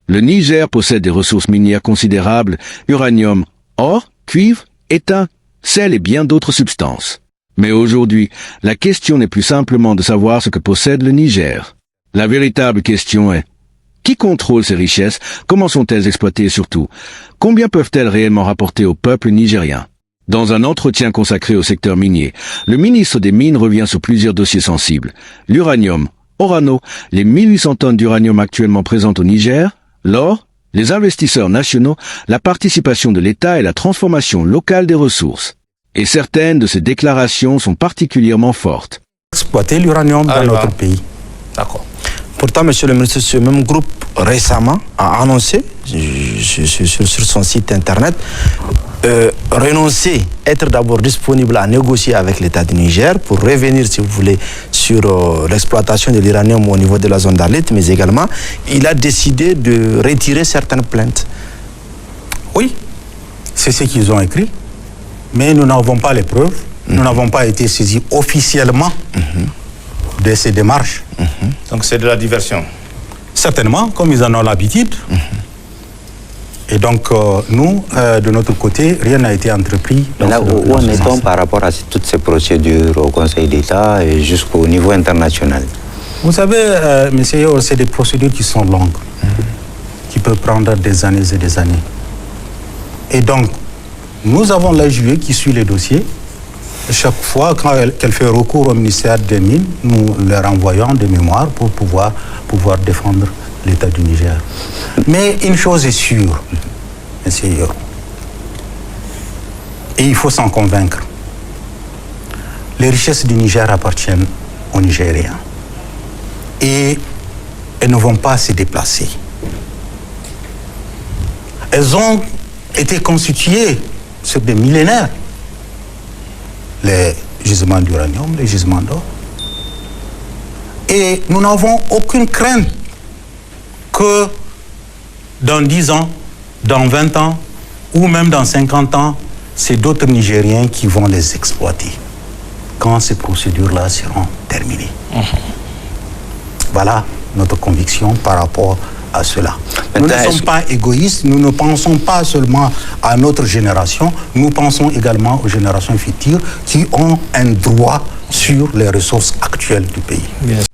Le Niger possède des ressources minières considérables, uranium, or, cuivre, étain, sel et bien d'autres substances. Mais aujourd'hui, la question n'est plus simplement de savoir ce que possède le Niger. La véritable question est: qui contrôle ces richesses? Comment sont-elles exploitées et surtout, combien peuvent-elles réellement rapporter au peuple nigérien? Dans un entretien consacré au secteur minier, le ministre des Mines revient sur plusieurs dossiers sensibles. L'uranium, Orano, les 1800 tonnes d'uranium actuellement présentes au Niger, l'or, les investisseurs nationaux, la participation de l'État et la transformation locale des ressources. Et certaines de ces déclarations sont particulièrement fortes. Exploiter l'uranium dans notre pays. D'accord. Pourtant, monsieur le ministre, ce même groupe récemment a annoncé sur son site internet renoncer, être d'abord disponible à négocier avec l'État du Niger pour revenir, si vous voulez, sur l'exploitation de l'uranium au niveau de la zone d'Arlit, mais également, il a décidé de retirer certaines plaintes. Oui, c'est ce qu'ils ont écrit, mais nous n'avons pas les preuves, nous n'avons pas été saisis officiellement de ces démarches. Donc c'est de la diversion. Certainement, comme ils en ont l'habitude. Et donc, nous, de notre côté, rien n'a été entrepris. Mais là, où en est-on par rapport à toutes ces procédures au Conseil d'État et jusqu'au niveau international? Vous savez, messieurs, c'est des procédures qui sont longues, qui peuvent prendre des années et des années. Et donc, nous avons la JUE qui suit les dossiers. Chaque fois qu'elle fait recours au ministère des Mines, nous leur envoyons des mémoires pour pouvoir défendre l'État du Niger. Mais une chose est sûre, monsieur Yoro, et il faut s'en convaincre. Les richesses du Niger appartiennent aux Nigériens. Et elles ne vont pas se déplacer. Elles ont été constituées sur des millénaires. Les gisements d'uranium, les gisements d'or. Et nous n'avons aucune crainte que dans 10 ans, dans 20 ans, ou même dans 50 ans, c'est d'autres Nigériens qui vont les exploiter quand ces procédures-là seront terminées. Voilà notre conviction par rapport à cela. Nous ne sommes pas égoïstes, nous ne pensons pas seulement à notre génération, nous pensons également aux générations futures qui ont un droit sur les ressources actuelles du pays.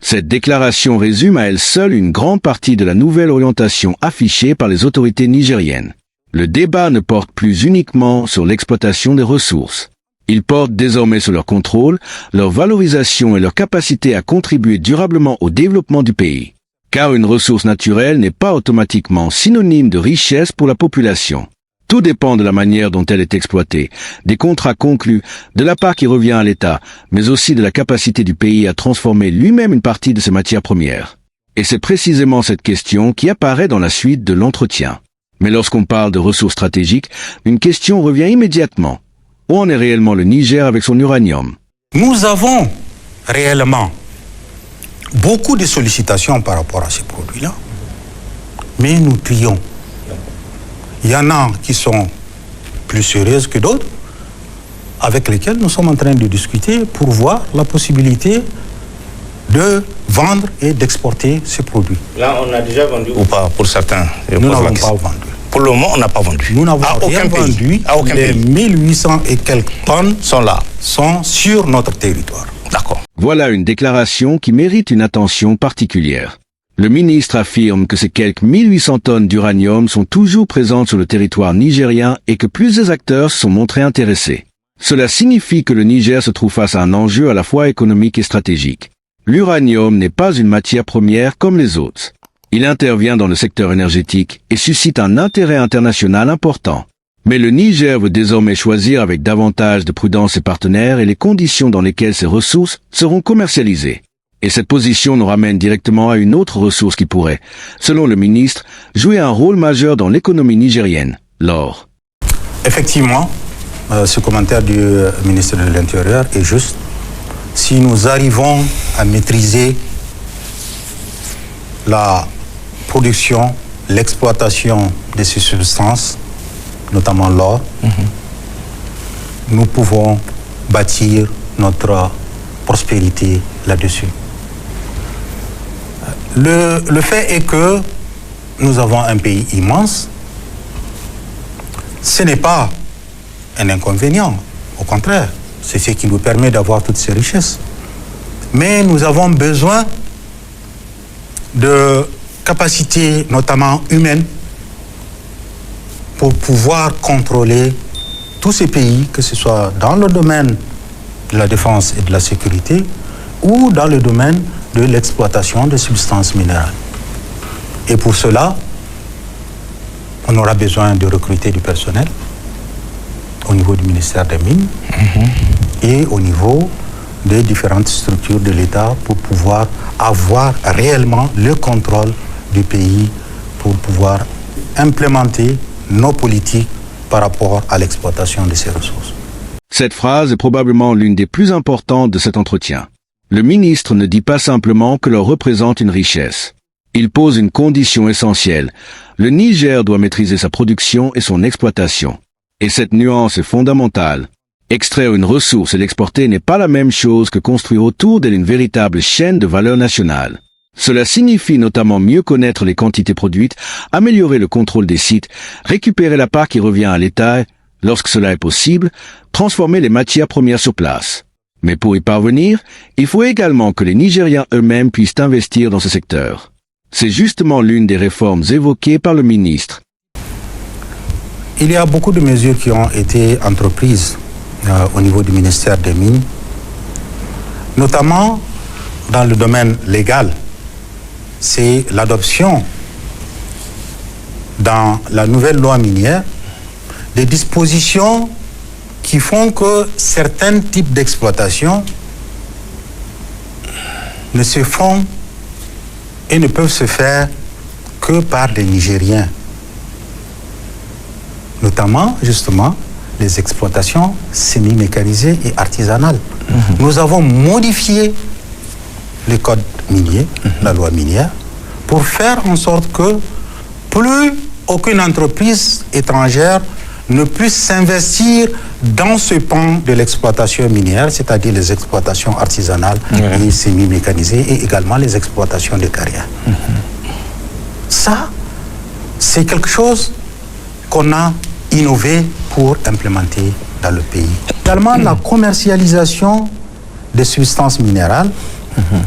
Cette déclaration résume à elle seule une grande partie de la nouvelle orientation affichée par les autorités nigériennes. Le débat ne porte plus uniquement sur l'exploitation des ressources. Il porte désormais sur leur contrôle, leur valorisation et leur capacité à contribuer durablement au développement du pays. Car une ressource naturelle n'est pas automatiquement synonyme de richesse pour la population. Tout dépend de la manière dont elle est exploitée, des contrats conclus, de la part qui revient à l'État, mais aussi de la capacité du pays à transformer lui-même une partie de ses matières premières. Et c'est précisément cette question qui apparaît dans la suite de l'entretien. Mais lorsqu'on parle de ressources stratégiques, une question revient immédiatement. Où en est réellement le Niger avec son uranium? Nous avons réellement beaucoup de sollicitations par rapport à ces produits-là, mais nous trions. Il y en a qui sont plus sérieuses que d'autres, avec lesquelles nous sommes en train de discuter pour voir la possibilité de vendre et d'exporter ces produits. Là, on a déjà vendu ou pas pour certains? Nous n'avons pas vendu. Pour le moment, on n'a pas vendu. Nous n'avons rien vendu. Les 1800 et quelques tonnes sont sur notre territoire. D'accord. Voilà une déclaration qui mérite une attention particulière. Le ministre affirme que ces quelques 1800 tonnes d'uranium sont toujours présentes sur le territoire nigérien et que plusieurs acteurs se sont montrés intéressés. Cela signifie que le Niger se trouve face à un enjeu à la fois économique et stratégique. L'uranium n'est pas une matière première comme les autres. Il intervient dans le secteur énergétique et suscite un intérêt international important. Mais le Niger veut désormais choisir avec davantage de prudence ses partenaires et les conditions dans lesquelles ces ressources seront commercialisées. Et cette position nous ramène directement à une autre ressource qui pourrait, selon le ministre, jouer un rôle majeur dans l'économie nigérienne, l'or. Effectivement, ce commentaire du ministre de l'Intérieur est juste. Si nous arrivons à maîtriser la production, l'exploitation de ces substances, notamment l'or, nous pouvons bâtir notre prospérité là-dessus. Le fait est que nous avons un pays immense, ce n'est pas un inconvénient. Au contraire, c'est ce qui nous permet d'avoir toutes ces richesses. Mais nous avons besoin de capacités, notamment humaines, pour pouvoir contrôler tous ces pays, que ce soit dans le domaine de la défense et de la sécurité ou dans le domaine de l'exploitation de substances minérales. Et pour cela, on aura besoin de recruter du personnel au niveau du ministère des Mines et au niveau des différentes structures de l'État pour pouvoir avoir réellement le contrôle du pays, pour pouvoir implémenter nos politiques par rapport à l'exploitation de ces ressources. Cette phrase est probablement l'une des plus importantes de cet entretien. Le ministre ne dit pas simplement que l'or représente une richesse. Il pose une condition essentielle. Le Niger doit maîtriser sa production et son exploitation. Et cette nuance est fondamentale. Extraire une ressource et l'exporter n'est pas la même chose que construire autour d'elle une véritable chaîne de valeur nationale. Cela signifie notamment mieux connaître les quantités produites, améliorer le contrôle des sites, récupérer la part qui revient à l'État, lorsque cela est possible, transformer les matières premières sur place. Mais pour y parvenir, il faut également que les Nigériens eux-mêmes puissent investir dans ce secteur. C'est justement l'une des réformes évoquées par le ministre. Il y a beaucoup de mesures qui ont été entreprises au niveau du ministère des Mines, notamment dans le domaine légal. C'est l'adoption dans la nouvelle loi minière des dispositions qui font que certains types d'exploitation ne se font et ne peuvent se faire que par des Nigériens. Notamment, justement, les exploitations semi-mécanisées et artisanales. Nous avons modifié le code minier, la loi minière, pour faire en sorte que plus aucune entreprise étrangère ne puisse s'investir dans ce pan de l'exploitation minière, c'est-à-dire les exploitations artisanales et semi-mécanisées, et également les exploitations de carrière. Ça, c'est quelque chose qu'on a innové pour implémenter dans le pays. Également, la commercialisation des substances minérales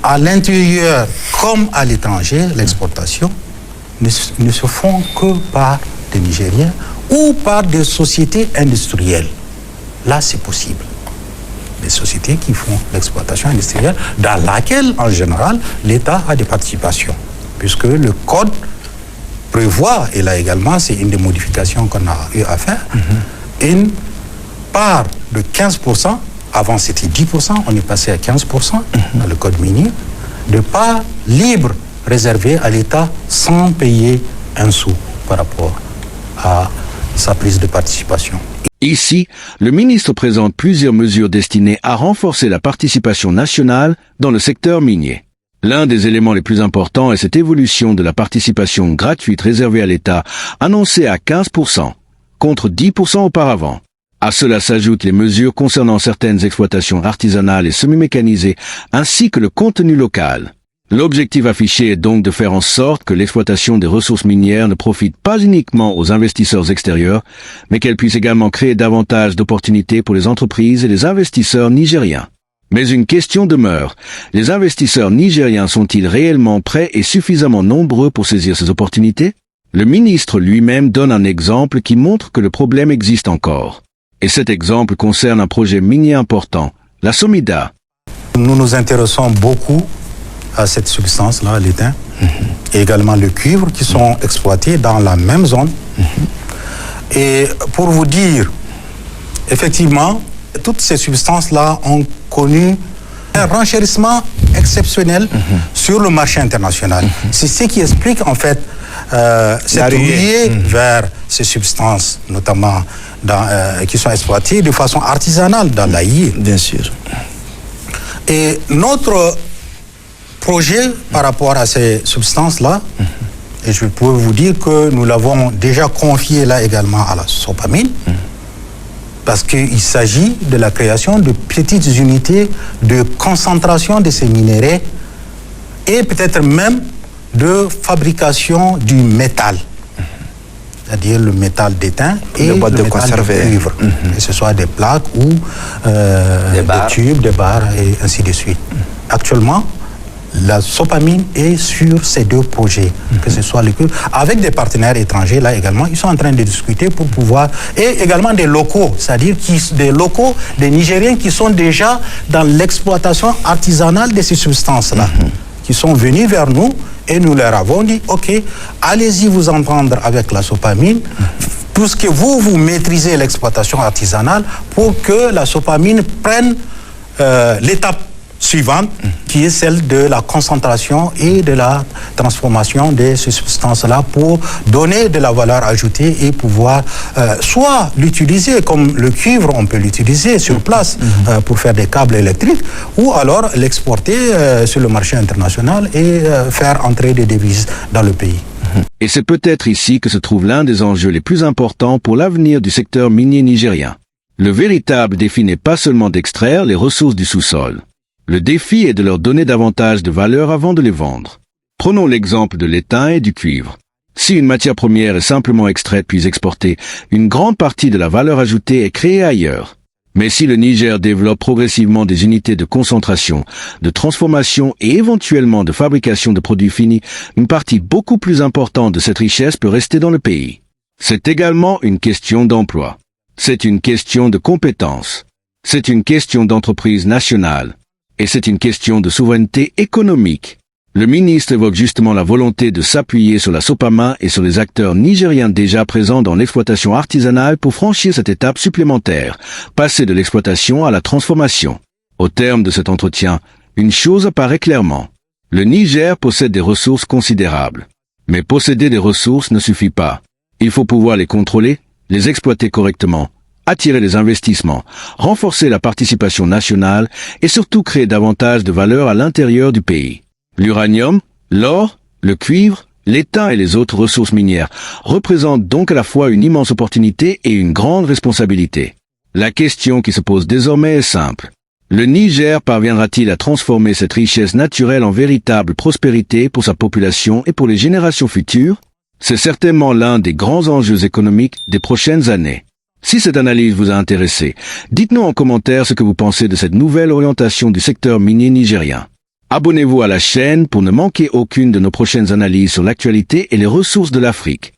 à l'intérieur comme à l'étranger, l'exportation, ne se font que par des Nigériens ou par des sociétés industrielles. Là, c'est possible. Des sociétés qui font l'exploitation industrielle, dans laquelle, en général, l'État a des participations, puisque le code prévoit, et là également, c'est une des modifications qu'on a eu à faire, une part de 15%, avant c'était 10%, on est passé à 15% dans le code minier, de part libre réservée à l'État sans payer un sou par rapport à sa prise de participation. Ici, le ministre présente plusieurs mesures destinées à renforcer la participation nationale dans le secteur minier. L'un des éléments les plus importants est cette évolution de la participation gratuite réservée à l'État, annoncée à 15%, contre 10% auparavant. À cela s'ajoutent les mesures concernant certaines exploitations artisanales et semi-mécanisées, ainsi que le contenu local. L'objectif affiché est donc de faire en sorte que l'exploitation des ressources minières ne profite pas uniquement aux investisseurs extérieurs, mais qu'elle puisse également créer davantage d'opportunités pour les entreprises et les investisseurs nigériens. Mais une question demeure. Les investisseurs nigériens sont-ils réellement prêts et suffisamment nombreux pour saisir ces opportunités? Le ministre lui-même donne un exemple qui montre que le problème existe encore. Et cet exemple concerne un projet minier important, la Somida. Nous nous intéressons beaucoup à cette substance-là, l'étain, et également le cuivre, qui sont exploités dans la même zone. Et pour vous dire, effectivement, toutes ces substances-là ont connu un renchérissement exceptionnel sur le marché international. C'est ce qui explique en fait cette ruée vers ces substances, notamment qui sont exploitées de façon artisanale dans l'Aïe. Bien sûr. Et notre projet par rapport à ces substances-là, et je peux vous dire que nous l'avons déjà confié là également à la Sopamine, parce qu'il s'agit de la création de petites unités de concentration de ces minéraux et peut-être même de fabrication du métal, c'est-à-dire le métal d'étain et le métal de cuivre, que ce soit des plaques ou des tubes, des barres et ainsi de suite. Actuellement, la Sopamine est sur ces deux projets, que ce soit le cuivre, avec des partenaires étrangers là également. Ils sont en train de discuter pour pouvoir, et également des locaux, c'est-à-dire des Nigériens qui sont déjà dans l'exploitation artisanale de ces substances-là, qui sont venus vers nous et nous leur avons dit, ok, allez-y vous entendre avec la Sopamine, puisque vous maîtrisez l'exploitation artisanale, pour que la Sopamine prenne l'étape suivante, qui est celle de la concentration et de la transformation de ces substances-là pour donner de la valeur ajoutée et pouvoir soit l'utiliser comme le cuivre, on peut l'utiliser sur place pour faire des câbles électriques, ou alors l'exporter sur le marché international et faire entrer des devises dans le pays. Et c'est peut-être ici que se trouve l'un des enjeux les plus importants pour l'avenir du secteur minier nigérien. Le véritable défi n'est pas seulement d'extraire les ressources du sous-sol. Le défi est de leur donner davantage de valeur avant de les vendre. Prenons l'exemple de l'étain et du cuivre. Si une matière première est simplement extraite puis exportée, une grande partie de la valeur ajoutée est créée ailleurs. Mais si le Niger développe progressivement des unités de concentration, de transformation et éventuellement de fabrication de produits finis, une partie beaucoup plus importante de cette richesse peut rester dans le pays. C'est également une question d'emploi. C'est une question de compétences. C'est une question d'entreprise nationale. Et c'est une question de souveraineté économique. Le ministre évoque justement la volonté de s'appuyer sur la Sopama et sur les acteurs nigériens déjà présents dans l'exploitation artisanale pour franchir cette étape supplémentaire, passer de l'exploitation à la transformation. Au terme de cet entretien, une chose apparaît clairement. Le Niger possède des ressources considérables. Mais posséder des ressources ne suffit pas. Il faut pouvoir les contrôler, les exploiter correctement, attirer les investissements, renforcer la participation nationale et surtout créer davantage de valeur à l'intérieur du pays. L'uranium, l'or, le cuivre, l'étain et les autres ressources minières représentent donc à la fois une immense opportunité et une grande responsabilité. La question qui se pose désormais est simple. Le Niger parviendra-t-il à transformer cette richesse naturelle en véritable prospérité pour sa population et pour les générations futures? C'est certainement l'un des grands enjeux économiques des prochaines années. Si cette analyse vous a intéressé, dites-nous en commentaire ce que vous pensez de cette nouvelle orientation du secteur minier nigérien. Abonnez-vous à la chaîne pour ne manquer aucune de nos prochaines analyses sur l'actualité et les ressources de l'Afrique.